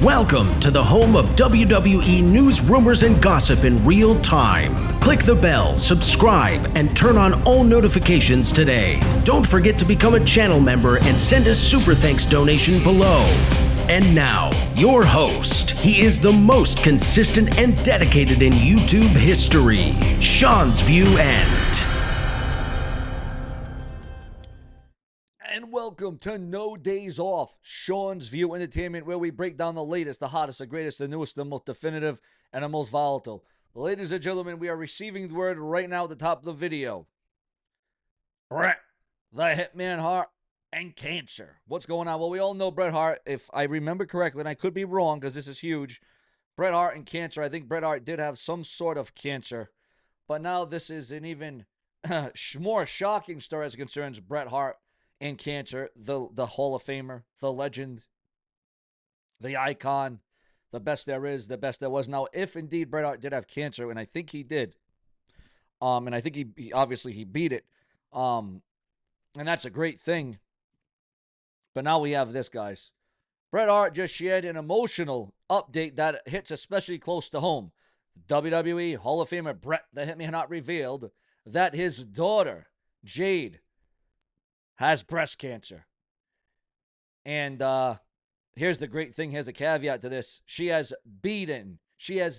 Welcome to the home of WWE news, rumors, and gossip in real time. Click the bell, subscribe, and turn on all notifications today. Don't forget to become a channel member and send a super thanks donation below. And now, your host. He is the most consistent and dedicated in YouTube history, Seanzviewent. And welcome to No Days Off, Sean's View Entertainment, where we break down the latest, the hottest, the greatest, the newest, the most definitive, and the most volatile. Ladies and gentlemen, we are receiving the word right now at the top of the video. Bret, the Hitman Hart, and cancer. What's going on? Well, we all know Bret Hart, if I remember correctly, and I could be wrong because this is huge. Bret Hart and cancer. I think Bret Hart did have some sort of cancer. But now this is an even more shocking story as it concerns Bret Hart and cancer, the Hall of Famer, the legend, the icon, the best there is, the best there was. Now, if indeed Bret Hart did have cancer, and I think he did, and I think he obviously he beat it, and that's a great thing. But now we have this, guys. Bret Hart just shared an emotional update that hits especially close to home. WWE Hall of Famer Bret the Hitman Hart revealed that his daughter, Jade, has breast cancer. And here's the great thing. Here's a caveat to this. She has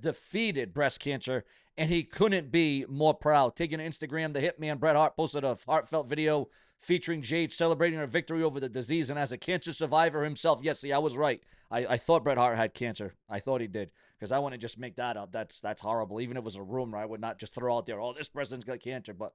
defeated breast cancer, and he couldn't be more proud. Taking to Instagram, the Hitman Bret Hart posted a heartfelt video featuring Jade celebrating her victory over the disease, and as a cancer survivor himself, yes, see, I was right. I thought Bret Hart had cancer. I thought he did, because I wouldn't just make that up. That's horrible. Even if it was a rumor, I would not just throw out there, oh, this person's got cancer, but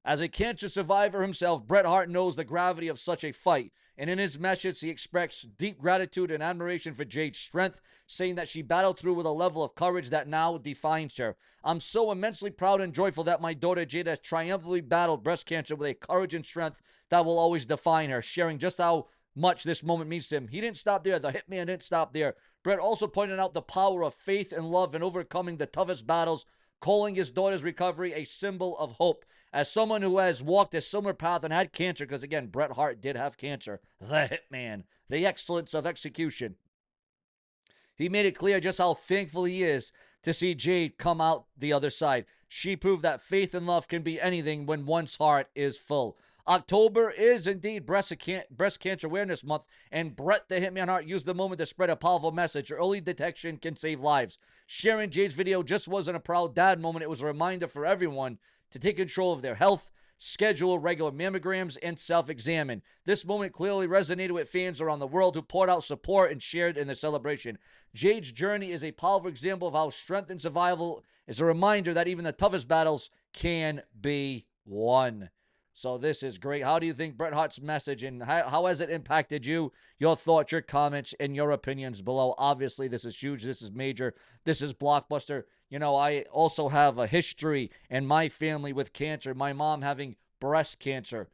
as a cancer survivor himself, Bret Hart knows the gravity of such a fight. And in his message, he expressed deep gratitude and admiration for Jade's strength, saying that she battled through with a level of courage that now defines her. I'm so immensely proud and joyful that my daughter Jade has triumphantly battled breast cancer with a courage and strength that will always define her, sharing just how much this moment means to him. He didn't stop there. The Hitman didn't stop there. Bret also pointed out the power of faith and love in overcoming the toughest battles, calling his daughter's recovery a symbol of hope. As someone who has walked a similar path and had cancer, because again, Bret Hart did have cancer, the Hitman, the excellence of execution. He made it clear just how thankful he is to see Jade come out the other side. She proved that faith and love can be anything when one's heart is full. October is indeed Breast Cancer Awareness Month, and Bret the Hitman Hart used the moment to spread a powerful message. Early detection can save lives. Sharing Jade's video just wasn't a proud dad moment. It was a reminder for everyone to take control of their health, schedule regular mammograms, and self-examine. This moment clearly resonated with fans around the world who poured out support and shared in the celebration. Jade's journey is a powerful example of how strength and survival is a reminder that even the toughest battles can be won. So this is great. How do you think Bret Hart's message, and how has it impacted you? Your thoughts, your comments, and your opinions below. Obviously, this is huge. This is major. This is blockbuster. You know, I also have a history in my family with cancer. My mom having breast cancer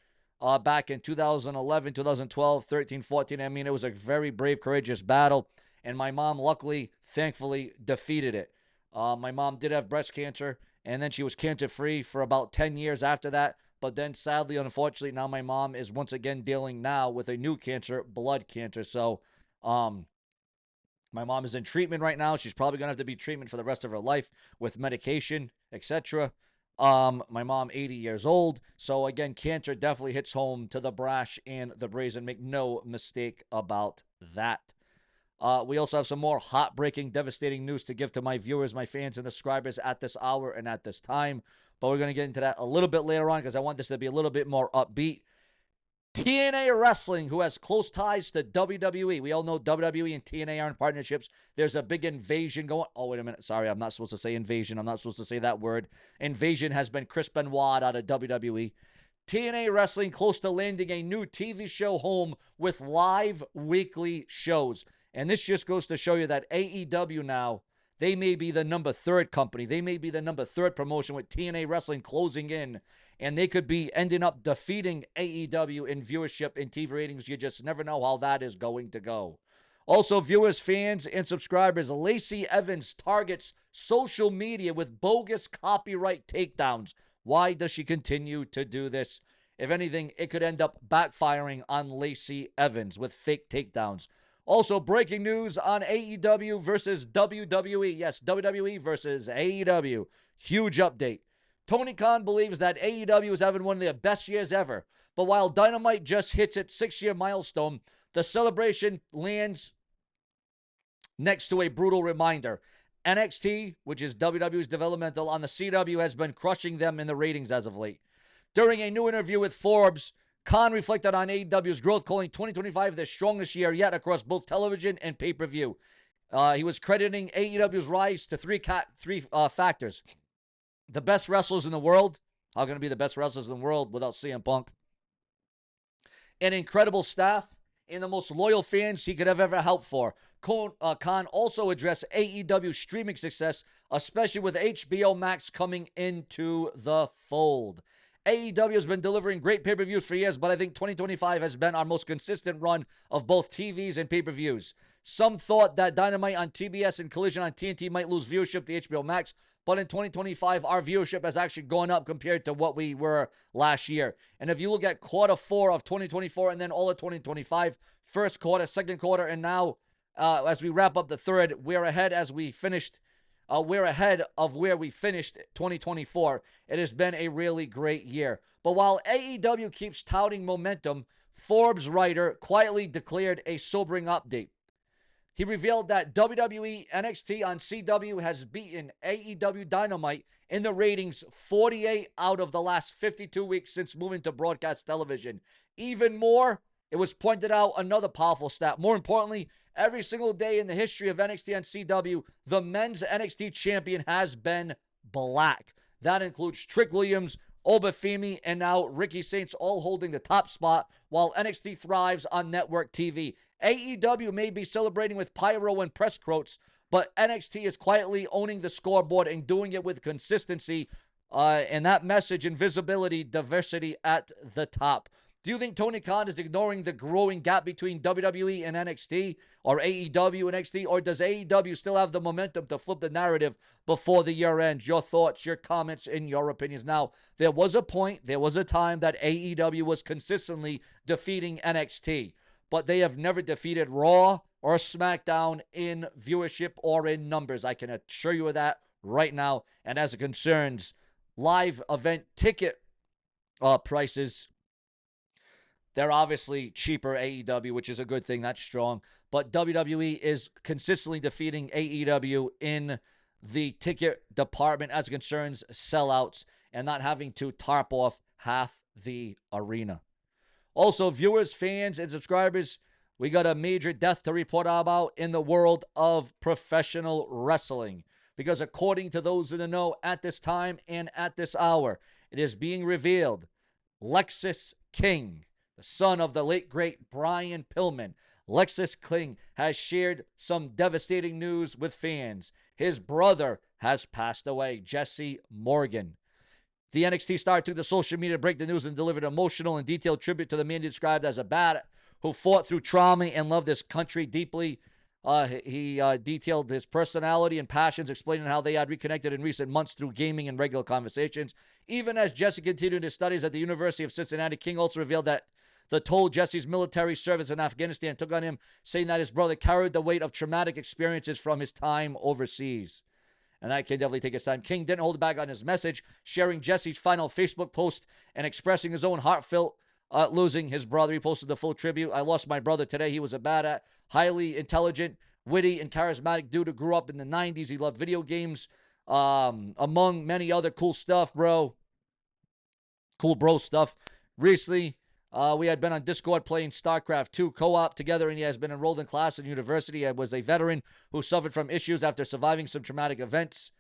back in 2011, 2012, 13, 14. I mean, it was a very brave, courageous battle. And my mom, luckily, thankfully, defeated it. My mom did have breast cancer, and then she was cancer-free for about 10 years after that. But then, sadly, unfortunately, now my mom is once again dealing now with a new cancer, blood cancer. So, my mom is in treatment right now. She's probably going to have to be treatment for the rest of her life with medication, etc. My mom, 80 years old. So, again, cancer definitely hits home to the brash and the brazen. Make no mistake about that. We also have some more heartbreaking, devastating news to give to my viewers, my fans, and subscribers at this hour and at this time. But we're going to get into that a little bit later on because I want this to be a little bit more upbeat. TNA Wrestling, who has close ties to WWE. We all know WWE and TNA are in partnerships. There's a big invasion going. Oh, wait a minute. Sorry, I'm not supposed to say invasion. I'm not supposed to say that word. Invasion has been Chris Benoit out of WWE. TNA Wrestling close to landing a new TV show home with live weekly shows. And this just goes to show you that AEW now, they may be the number 3 company. They may be the number 3 promotion with TNA Wrestling closing in. And they could be ending up defeating AEW in viewership and TV ratings. You just never know how that is going to go. Also, viewers, fans, and subscribers, Lacey Evans targets social media with bogus copyright takedowns. Why does she continue to do this? If anything, it could end up backfiring on Lacey Evans with fake takedowns. Also, breaking news on AEW versus WWE. Yes, WWE versus AEW. Huge update. Tony Khan believes that AEW is having one of their best years ever. But while Dynamite just hits its 6-year milestone, the celebration lands next to a brutal reminder. NXT, which is WWE's developmental on the CW, has been crushing them in the ratings as of late. During a new interview with Forbes, Khan reflected on AEW's growth, calling 2025 their strongest year yet across both television and pay-per-view. He was crediting AEW's rise to three factors. The best wrestlers in the world. How can it be the best wrestlers in the world without CM Punk? An incredible staff and the most loyal fans he could have ever helped for. Khan also addressed AEW's streaming success, especially with HBO Max coming into the fold. AEW has been delivering great pay-per-views for years, but I think 2025 has been our most consistent run of both TVs and pay-per-views. Some thought that Dynamite on TBS and Collision on TNT might lose viewership to HBO Max, but in 2025, our viewership has actually gone up compared to what we were last year. And if you look at quarter 4 of 2024 and then all of 2025, first quarter, second quarter, and now as we wrap up the third, we're ahead of where we finished 2024. It has been a really great year. But while AEW keeps touting momentum, Forbes writer quietly declared a sobering update. He revealed that WWE NXT on CW has beaten AEW Dynamite in the ratings 48 out of the last 52 weeks since moving to broadcast television. Even more, it was pointed out another powerful stat. More importantly, every single day in the history of NXT on CW, the men's NXT champion has been black. That includes Trick Williams, Obafemi, and now Ricky Saints, all holding the top spot while NXT thrives on network TV. AEW may be celebrating with pyro and press quotes, but NXT is quietly owning the scoreboard and doing it with consistency, and that message and visibility, diversity at the top. Do you think Tony Khan is ignoring the growing gap between WWE and NXT, or AEW and NXT, or does AEW still have the momentum to flip the narrative before the year ends? Your thoughts, your comments, and your opinions. Now, there was a time that AEW was consistently defeating NXT, but they have never defeated Raw or SmackDown in viewership or in numbers. I can assure you of that right now. And as it concerns live event ticket prices, they're obviously cheaper, AEW, which is a good thing. That's strong. But WWE is consistently defeating AEW in the ticket department as it concerns sellouts and not having to tarp off half the arena. Also, viewers, fans, and subscribers, we got a major death to report about in the world of professional wrestling. Because according to those in the know at this time and at this hour, it is being revealed Lexis King, the son of the late, great Brian Pillman, Lexis King has shared some devastating news with fans. His brother has passed away, Jesse Morgan. The NXT star took to social media to break the news and delivered an emotional and detailed tribute to the man described as a badass who fought through trauma and loved his country deeply. He detailed his personality and passions, explaining how they had reconnected in recent months through gaming and regular conversations. Even as Jesse continued his studies at the University of Cincinnati, King also revealed that the toll Jesse's military service in Afghanistan took on him, saying that his brother carried the weight of traumatic experiences from his time overseas. And that can definitely take its time. King didn't hold back on his message, sharing Jesse's final Facebook post and expressing his own heartfelt losing his brother. He posted the full tribute. I lost my brother today. He was a badass, highly intelligent, witty, and charismatic dude who grew up in the 90s. He loved video games, among many other cool stuff, bro. Cool bro stuff. Recently, we had been on Discord playing StarCraft 2 co-op together, and he has been enrolled in class at university. He was a veteran who suffered from issues after surviving some traumatic events.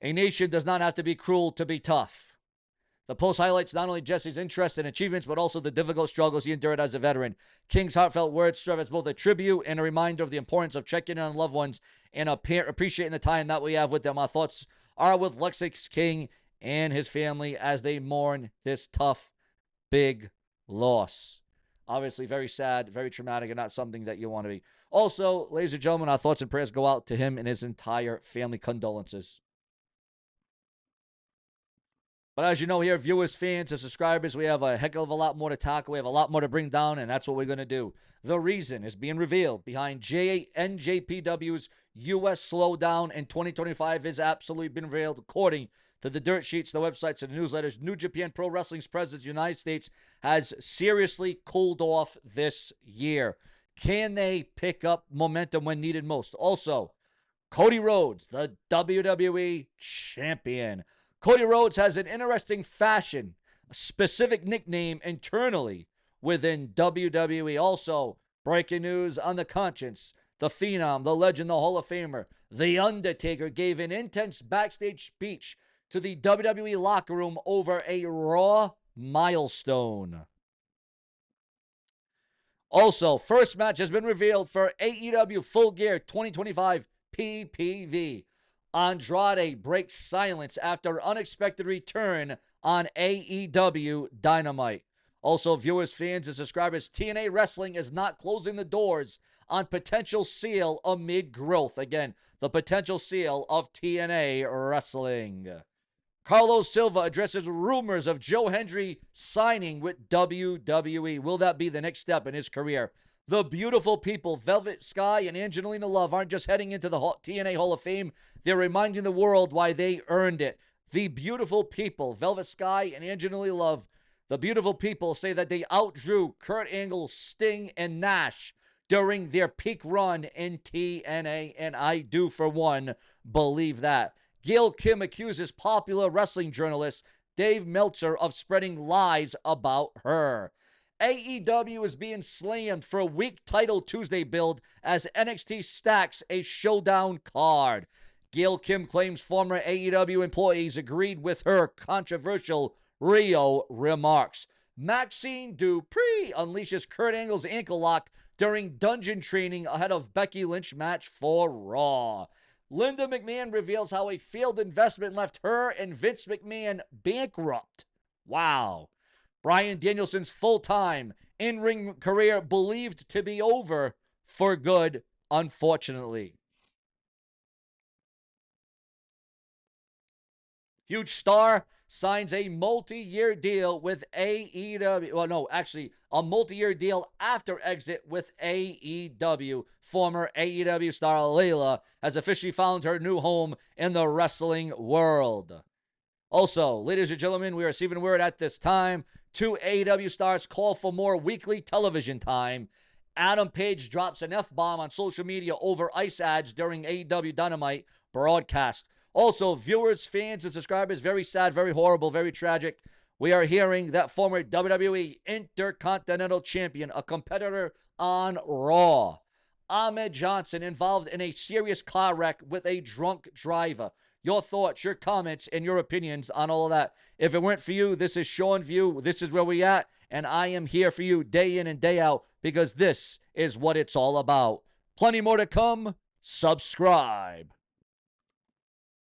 A nation does not have to be cruel to be tough. The post highlights not only Jesse's interests and achievements, but also the difficult struggles he endured as a veteran. King's heartfelt words serve as both a tribute and a reminder of the importance of checking in on loved ones and appreciating the time that we have with them. Our thoughts are with Lexis King and his family as they mourn this tough, big loss. Obviously, very sad, very traumatic, and not something that you want to be. Also, ladies and gentlemen, our thoughts and prayers go out to him and his entire family. Condolences. But as you know here, viewers, fans, and subscribers, we have a heck of a lot more to tackle. We have a lot more to bring down, and that's what we're going to do. The reason is being revealed behind NJPW's U.S. slowdown in 2025 is absolutely been revealed according to the dirt sheets, the websites, and the newsletters. New Japan Pro Wrestling's president of the United States has seriously cooled off this year. Can they pick up momentum when needed most? Also, Cody Rhodes, the WWE champion. Cody Rhodes has an interesting fashion, a specific nickname internally within WWE. Also, breaking news on the conscience. The Phenom, the Legend, the Hall of Famer, The Undertaker gave an intense backstage speech to the WWE locker room over a Raw milestone. Also, first match has been revealed for AEW Full Gear 2025 PPV. Andrade breaks silence after unexpected return on AEW Dynamite. Also, viewers, fans, and subscribers, TNA Wrestling is not closing the doors on potential sale amid growth. Again, the potential sale of TNA Wrestling. Carlos Silva addresses rumors of Joe Hendry signing with WWE. Will that be the next step in his career? The beautiful people, Velvet Sky and Angelina Love, aren't just heading into the TNA Hall of Fame. They're reminding the world why they earned it. The beautiful people, Velvet Sky and Angelina Love, the beautiful people say that they outdrew Kurt Angle, Sting, and Nash during their peak run in TNA, and I do, for one, believe that. Gail Kim accuses popular wrestling journalist Dave Meltzer of spreading lies about her. AEW is being slammed for a weak Title Tuesday build as NXT stacks a showdown card. Gail Kim claims former AEW employees agreed with her controversial Rio remarks. Maxine Dupree unleashes Kurt Angle's ankle lock during dungeon training ahead of Becky Lynch match for Raw. Linda McMahon reveals how a failed investment left her and Vince McMahon bankrupt. Wow. Bryan Danielson's full-time in-ring career believed to be over for good, unfortunately. Huge star signs a multi-year deal with AEW. Well, no, actually, a multi-year deal after exit with AEW. Former AEW star Layla has officially found her new home in the wrestling world. Also, ladies and gentlemen, we are receiving word at this time. 2 AEW stars call for more weekly television time. Adam Page drops an F-bomb on social media over ice ads during AEW Dynamite broadcast. Also, viewers, fans, and subscribers, very sad, very horrible, very tragic. We are hearing that former WWE Intercontinental Champion, a competitor on Raw, Ahmed Johnson, involved in a serious car wreck with a drunk driver. Your thoughts, your comments, and your opinions on all of that. If it weren't for you, this is Seanzviewent. This is where we at, and I am here for you day in and day out because this is what it's all about. Plenty more to come. Subscribe.